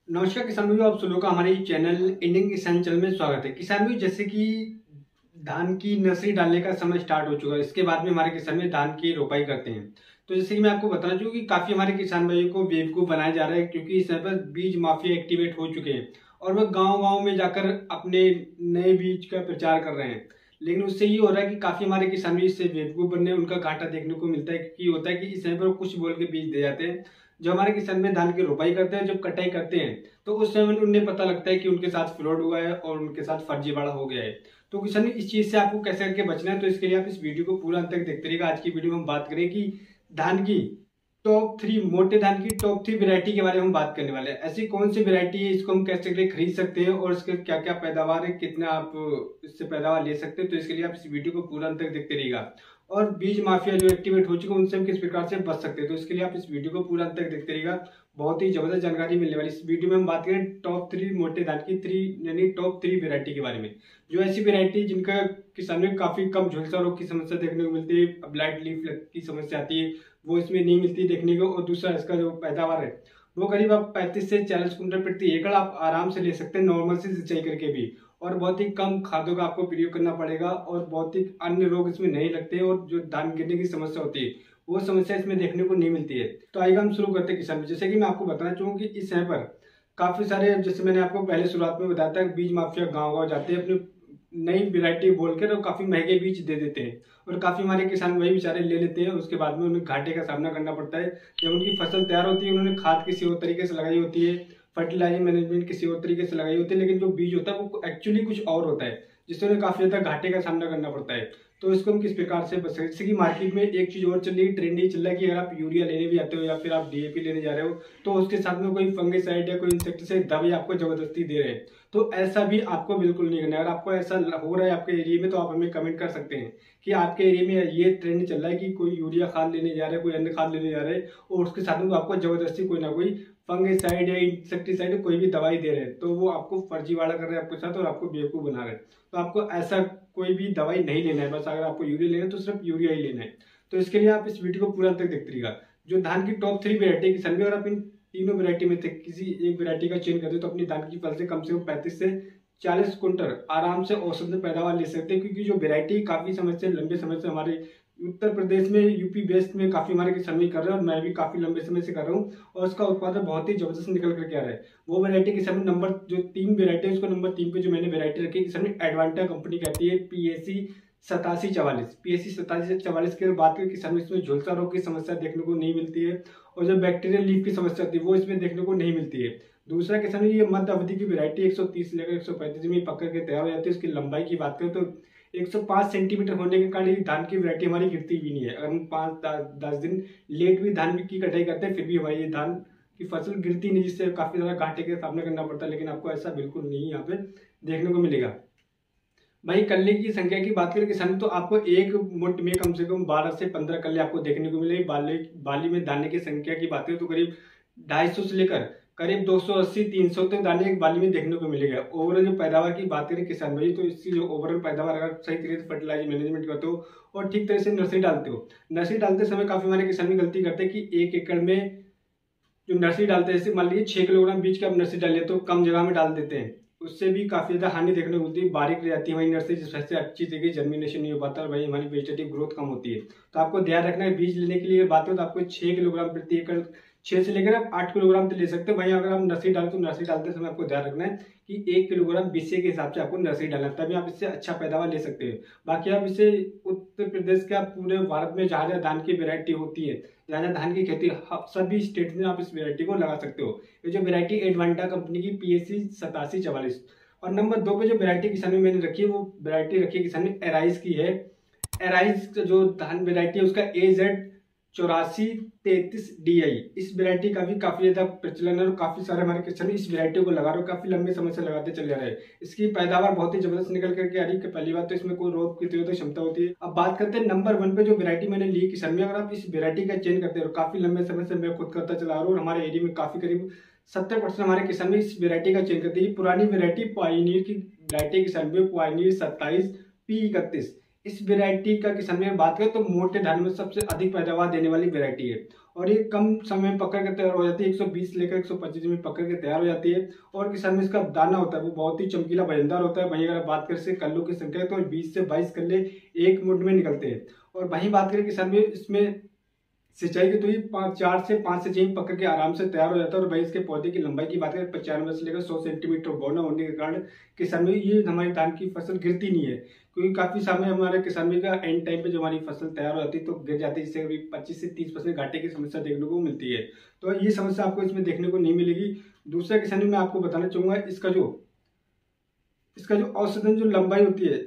नमस्कार किसान भाइयों, आप सुनो का हमारे चैनल इंडियन किसान चैनल में स्वागत है। किसान भाई, जैसे कि धान की नर्सरी डालने का समय स्टार्ट हो चुका है, इसके बाद में हमारे किसान में धान की रोपाई करते हैं। तो जैसे कि मैं आपको बताना चाहूँ कि काफी हमारे किसान भाइयों को बेवकूफ बनाया जा रहा है, क्योंकि इस समय पर बीज माफिया एक्टिवेट हो चुके हैं और वह गाँव गाँव में जाकर अपने नए बीज का प्रचार कर रहे हैं। लेकिन उससे ये हो रहा है कि काफी हमारे किसान भी इससे बेवकूफ बनने उनका घाटा देखने को मिलता है, क्योंकि होता है कि इस समय पर कुछ बोल के बीज दे जाते हैं। जो हमारे किसान में धान की रोपाई करते हैं, जब कटाई करते हैं, तो उस समय उन्हें पता लगता है कि उनके साथ फ्रॉड हुआ है और उनके साथ फर्जीवाड़ा हो गया है। तो किसान इस चीज से आपको कैसे करके बचना है, तो इसके लिए आप इस वीडियो को पूरा अंत तक देखते रहिएगा। आज की वीडियो में हम बात करें कि धान की टॉप 3 मोटे धान की टॉप 3 वैरायटी के बारे में हम बात करने वाले हैं। ऐसी कौन सी वैरायटी है, इसको हम कैसे करके खरीद सकते हैं और इसके क्या क्या पैदावार है, कितना आप इससे पैदावार ले सकते हैं। तो इसके लिए आप इस वीडियो को पूरा अंत तक देखते रहिएगा। और बीज माफिया जो एक्टिवेट हो चुके हैं, उनसे हम किस प्रकार से बच सकते हैं, तो इसके लिए आप इस वीडियो को पूरा अंत तक देखते रहिएगा। बहुत ही जबरदस्त जानकारी मिलने वाली इस वीडियो में। हम बात करें टॉप 3 मोटे धान की 3 यानी टॉप 3 वैरायटी के बारे में। जो ऐसी वैरायटी जिनका किसानों में काफी कम झुलसा रोग की समस्या देखने को मिलती है, ब्लाइट लीफ की समस्या आती है, वो इसमें नहीं मिलती देखने को। और दूसरा, इसका जो पैदावार है वो करीब आप 35 से 40 कुंटल प्रति एकड़ आप आराम से ले सकते हैं, नॉर्मल से सिंचाई करके भी। और बहुत ही कम खादों का आपको प्रयोग करना पड़ेगा और बहुत ही अन्य रोग इसमें नहीं लगते हैं। और जो धान गिरने की समस्या होती है, वो समस्या इसमें देखने को नहीं मिलती है। तो आइए हम शुरू करते हैं किसान। जैसे कि मैं आपको बताना चाहूँ कि इस समय पर काफी सारे, जैसे मैंने आपको पहले शुरुआत में बताया था, बीज माफिया गाँव गाँव जाते हैं अपने नई वैरायटी बोलकर और काफी महंगे बीज दे देते हैं। और काफी हमारे किसान वही बेचारे ले लेते हैं, उसके बाद में उन्हें घाटे का सामना करना पड़ता है। जब उनकी फसल तैयार होती है, उन्होंने खाद किसी और तरीके से लगाई होती है, फर्टिलाइजर मैनेजमेंट किसी और तरीके से लगाई होती है, लेकिन जो बीज होता है वो एक्चुअली कुछ और होता है, जिससे उन्हें काफी ज्यादा घाटे का सामना करना पड़ता है। तो इसको हम किस प्रकार से बच सकते हैं। जैसे कि मार्केट में एक चीज और चल रही है, ट्रेंड ये चल रहा है कि अगर आप यूरिया लेने भी आते हो या फिर आप डीएपी लेने जा रहे हो, तो उसके साथ में कोई फंगिसाइड या कोई इंसेक्टिसाइड दवाई आपको जबरदस्ती दे रहे हैं। तो ऐसा भी आपको बिल्कुल नहीं करना है। अगर आपको ऐसा हो रहा है आपके एरिया में, तो आप हमें कमेंट कर सकते हैं कि आपके एरिया में ये ट्रेंड चल रहा है कि कोई यूरिया खाद लेने जा रहा है, कोई अन्य खाद लेने जा रहा है, और उसके साथ में आपको जबरदस्ती कोई ना कोई फंगिसाइड या इंसेक्टिसाइड कोई भी दवाई दे रहे हैं, तो वो आपको फर्जीवाड़ा कर रहे हैं आपके साथ और आपको बेवकूफ बना रहे हैं। तो आपको ऐसा कोई भी दवाई नहीं लेना है। बस अगर आपको यूरिया लेना है तो सिर्फ यूरिया ही लेना है। तो इसके लिए आप इस वीडियो को पूरा तक देखते रहिएगा। जो धान की टॉप 3 वैरायटी किसान भी, और आप इन तीनों वैरायटी में से किसी एक वैरायटी का चयन करते हो, तो अपनी धान की फसल से कम 35 से 40 कुंटल आराम से औसत में पैदावार ले सकते हैं। क्योंकि जो वैरायटी काफी समय से, लंबे समय से हमारे उत्तर प्रदेश में, यूपी वेस्ट में काफी हमारे किसान भी कर रहे हैं और मैं भी काफी लंबे समय से कर रहा हूँ, और उसका उत्पादन बहुत ही जबरदस्त निकल करके आ रहा है। वो वैरायटी किसान नंबर जो 3 वैरायटी है, उसको नंबर 3 पे जो मैंने वैरायटी रखी है, किसान एडवांटा कंपनी कहती है PAC 8744। PAC 8744 की बात करें किसान, इसमें झुलसा रोग की समस्या देखने को नहीं मिलती है, और जो बैक्टीरियल लीफ की समस्या होती है वो इसमें देखने को नहीं मिलती है। दूसरा किसान, ये मध्य अवधि की वैरायटी 130 से लेकर 135 में पक करके तैयार हो जाती है। इसकी लंबाई की बात करें तो 105 सेंटीमीटर होने के कारण धान की वैरायटी हमारी गिरती भी नहीं है। अगर हम 5-10 दिन लेट भी धान की कटाई करते हैं, फिर भी हमारी ये धान की फसल गिरती नहीं, जिससे काफी ज्यादा घाटे का सामना करना पड़ता है। लेकिन आपको ऐसा बिल्कुल नहीं यहाँ पे देखने को मिलेगा। भाई, कल्ले की संख्या की बात करें किसान, तो आपको एक मुठ में कम से कम 12 से 15 कल्ले आपको देखने को मिलेगी। बाली में दाने की संख्या की बात करें तो करीब 250 से लेकर करीब 280-300 तक दाने एक बाली में देखने को मिलेगा। ओवरऑल जो पैदावार की बात करें किसान भाई, तो इसकी जो ओवरऑल पैदावार, अगर सही तरीके से फर्टिलाइजर मैनेजमेंट करते हो और ठीक तरह से नर्सरी डालते हो, नर्सरी डालते समय काफी हमारे किसान भी गलती करते हैं कि 1 एकड़ में जो नर्सरी डालते हैं, जैसे मान लीजिए 6 किलोग्राम बीज का आप नर्सरी डालिए, तो कम जगह में डाल देते हैं, उससे भी काफी ज्यादा हानि देखने को मिलती है। बारीक रह जाती है वही नर्सरी, जिससे अच्छी तरीके जर्मिनेशन नहीं हो पाता और वही हमारी वेजिटेटिव ग्रोथ कम होती है। तो आपको ध्यान रखना है, बीज लेने के लिए बात हो तो आपको 6 किलोग्राम प्रति एकड़, 6 से लेकर आप 8 किलोग्राम तक ले सकते हैं। वहीं अगर आप नर्सरी डालें तो नर्सरी डालते समय आपको ध्यान रखना है कि 1 किलोग्राम बीज के हिसाब से आपको नर्सरी डालना है, तभी आप इससे अच्छा पैदावार ले सकते हैं। बाकी आप इसे उत्तर प्रदेश का, पूरे भारत में जहाँ जहाँ धान की वेरायटी होती है, जहाँ जहाँ धान की खेती, सभी स्टेट में आप इस वेरायटी को लगा सकते हो। ये जो वेरायटी एडवांटा कंपनी की PAC 8744। और नंबर 2 पे जो वेरायटी किसान में मैंने रखी है, वो वेरायटी रखी है किसान ने एराइज की है। एराइज जो धान वेरायटी है उसका AZ 8433DI। इस वेरायटी का भी काफी ज्यादा प्रचलन है और काफी सारे हमारे किसान इस वेरायटी को लगा रहे हो, काफी लंबे समय से लगाते चले जा रहे हैं। इसकी पैदावार बहुत ही जबरदस्त निकल करके आ रही है। पहली बात तो इसमें कोई रोग प्रतिरोधक क्षमता होती है। अब बात करते हैं नंबर 1 पे जो वेरायटी मैंने ली किसान में, अगर आप इस वेरायटी का चयन करते हो, काफी लंबे समय से मैं खुद करता चला रहा हूँ और हमारे एरिया में काफी करीब 70% हमारे किसान में इस वेरायटी का चयन करते हैं। पुरानी वेरायटी पायनियर की वैरायटी किसान में, पायनियर 27P31। इस वेरायटी का किसान में बात करें तो मोटे धान में सबसे अधिक पैदावार देने वाली वेरायटी है। और ये कम समय में पकड़ के तैयार हो जाती है, 120 लेकर 125 दिन में पकड़ के तैयार हो जाती है। और किसान में इसका दाना होता है वो बहुत ही चमकीला वजनदार होता है। वहीं अगर बात करें इसके कल्लों की संख्या तो 20 से 22 कल्ले एक मुठ में निकलते हैं। और वहीं बात करें किसान में इसमें सिंचाई की तो ये 4 से 5 इंच पकड़ के आराम से तैयार हो जाता है। और भाई इसके पौधे की लंबाई की बात करें 95 से लेकर 100 सेंटीमीटर बौना होने के कारण किसान में ये हमारी धान की फसल गिरती नहीं है, क्योंकि काफी समय हमारे किसान में का एंड टाइम पे जो हमारी फसल तैयार हो जाती है तो गिर जाती है, जिससे कभी 25 से 30% घाटे की समस्या देखने को मिलती है। तो ये समस्या आपको इसमें देखने को नहीं मिलेगी। दूसरा किसान में मैं आपको बताना चाहूंगा इसका जो औसतन जो लंबाई होती है,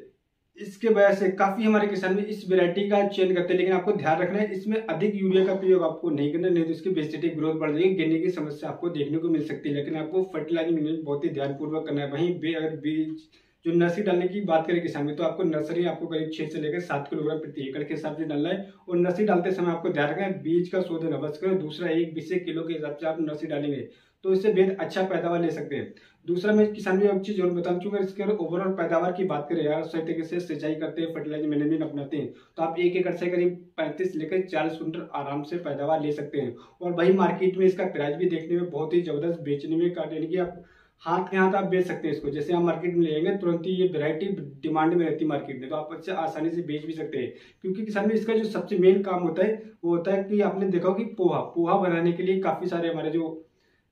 इसके वजह से काफी हमारे किसान में इस वैरायटी का चयन करते हैं। लेकिन आपको ध्यान रखना है इसमें अधिक यूरिया का प्रयोग आपको नहीं करना, नहीं तो इसकी वेजिटेटिव ग्रोथ बढ़ जाएगी, गिरने की समस्या आपको देखने को मिल सकती है। लेकिन आपको फर्टिलाइजिंग मैनेजमेंट बहुत ही ध्यानपूर्वक करना है। वहीं अगर बीज जो नर्सरी डालने की बात करें किसान में, तो आपको नर्सरी आपको करीब 6 से लेकर 7 किलोग्राम प्रति एकड़ के हिसाब से डालना है। और नर्सरी डालते समय आपको ध्यान रखना है बीज का शोधन अवश्य करें। दूसरा 1 किलो के हिसाब से आप नर्सरी डालेंगे तो इससे बेहद अच्छा पैदावार ले सकते हैं। दूसरा मैं किसान में एक चीज और बताना चाहूंगा, इसके ओवरऑल पैदावार की बात करें यार, सही तरीके से सिंचाई करते हैं, फर्टिलाइजर मैनेजमेंट अपनाते हैं, तो आप 1 एकड़ से करीब 35 लेकर 40 क्विंटल आराम से पैदावार ले सकते हैं। और वही मार्केट में इसका प्राइस भी देखने में बहुत ही जबरदस्त, बेचने में यानी कि आप हाथ के हाथ आप बेच सकते हैं इसको। जैसे आप मार्केट में ले जाएंगे तुरंत ही ये वैरायटी डिमांड में रहती है मार्केट में, तो आप अच्छे आसानी से बेच भी सकते हैं। क्योंकि किसान में इसका जो सबसे मेन काम होता है वो होता है कि आपने देखा हो कि पोहा बनाने के लिए काफी सारे हमारे जो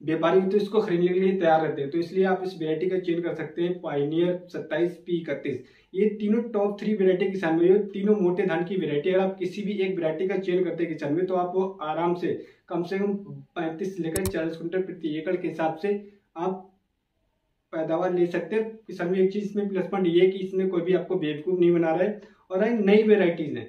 व्यापारी तो इसको खरीदने के लिए तैयार रहते हैं। तो इसलिए आप इस वैरायटी का चयन कर सकते हैं, पायनियर 27 P31। ये तीनों टॉप 3 वैरायटी किसान में, तीनों मोटे धान की वैरायटी। अगर आप किसी भी एक वैरायटी का चयन करते हैं किसान में, तो आप वो आराम से कम 35 लेकर 40 क्विंटल प्रति एकड़ के हिसाब से आप पैदावार ले सकते हैं। किसान में एक चीज इसमें प्लस पॉइंट ये है कि इसमें कोई भी आपको बेवकूफ नहीं बना रहा है। और नई वेराइटीज है,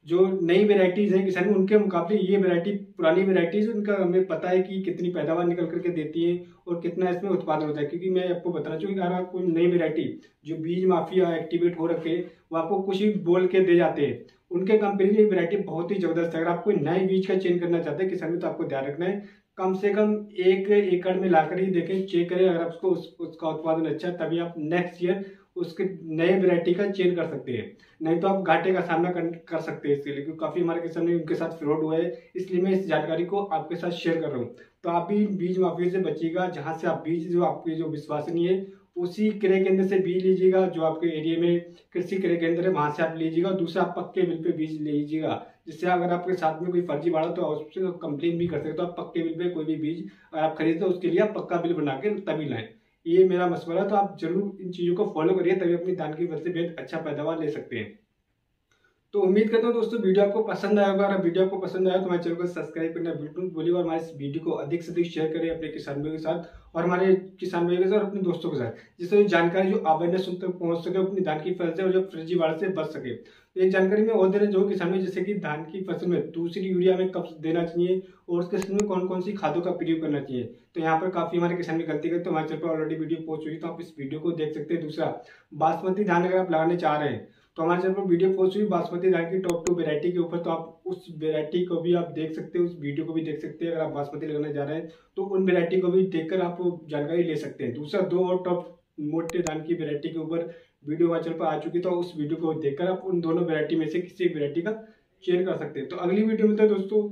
जो नई वेराइटीज हैं किसान में, उनके मुकाबले ये वेरायटी पुरानी वेराइटीज, उनका हमें पता है कि कितनी पैदावार निकल करके देती है और कितना इसमें उत्पादन होता है। क्योंकि मैं आपको बताना चाहूँगा, अगर कोई नई वेरायटी जो बीज माफिया एक्टिवेट हो रखे वो आपको कुछ ही बोल के दे जाते हैं, उनके कंपेरिजन ये वेरायटी बहुत ही जबरदस्त है। अगर आप कोई नए बीज का चयन करना चाहते हैं किसान में, तो आपको ध्यान रखना है कम से कम 1 एकड़ में लाकर ही देखें, चेक करें। अगर आपको उसका उत्पादन अच्छा है तभी आप नेक्स्ट ईयर उसके नए वैरायटी का चयन कर सकते हैं, नहीं तो आप घाटे का सामना कर सकते हैं। इसके लिए क्योंकि काफी हमारे किसान उनके साथ फ्रॉड हुआ है, इसलिए मैं इस जानकारी को आपके साथ शेयर कर रहा हूँ। तो आप भी बीज माफिया से बचिएगा। जहां से आप बीज जो आपके जो विश्वसनीय है उसी क्रय केंद्र से बीज लीजिएगा, जो आपके एरिया में कृषि क्रय केंद्र है वहां से आप लीजिएगा। दूसरा आप पक्के बिल पे बीज लीजिएगा, जिससे अगर आपके साथ में कोई फर्जी बाड़ा तो उससे कंप्लेन भी कर सकते हो। आप पक्के बिल पे कोई भी बीज अगर आप खरीदते हो उसके लिए आप पक्का बिल बना के तभी लाएं। ये मेरा मशवरा, तो आप जरूर इन चीजों को फॉलो करिए, तभी अपनी धान की फसल से बेहद अच्छा पैदावार ले सकते हैं। तो उम्मीद करता हूँ दोस्तों वीडियो आपको पसंद आया होगा। अगर वीडियो आपको पसंद आया तो हमारे चैनल को सब्सक्राइब करना बिल्कुल भूलिए, और हमारे इस वीडियो को अधिक से अधिक शेयर करें अपने किसान भाइयों के साथ और हमारे किसान भाइयों के साथ और अपने दोस्तों के साथ, जिससे जानकारी जो अवेयरनेस उन तक पहुंच सके अपनी धान की फसल से और जो फर्जी बाढ़ से बच सके। तो एक जानकारी में और देना जो किसान में, जैसे कि धान की फसल में दूसरी यूरिया में कब देना चाहिए और उसके समय में कौन कौन सी खादों का प्रयोग करना चाहिए। तो यहाँ पर काफी हमारे किसान में गलती करते, तो हमारे चैनल पर ऑलरेडी वीडियो पहुंच चुकी है, तो आप इस वीडियो को देख सकते हैं। दूसरा, बासमती धान अगर आप लगाने चाह रहे हैं तो हमारे चैनल पर वीडियो पोस्ट हुई बासमती धान की टॉप 2 वैरायटी के ऊपर, तो आप उस वैरायटी को भी आप देख सकते हैं, उस वीडियो को भी देख सकते हैं। अगर आप बासमती लगाने जा रहे हैं तो उन वैरायटी को भी देखकर आप जानकारी ले सकते हैं। दूसरा, 2 और टॉप मोटे धान की वैरायटी के ऊपर वीडियो हमारे चैनल पर आ चुकी, तो उस वीडियो को देखकर आप उन दोनों वैरायटी में से किसी एक वैरायटी का चयन कर सकते हैं। तो अगली वीडियो में मिलता है दोस्तों।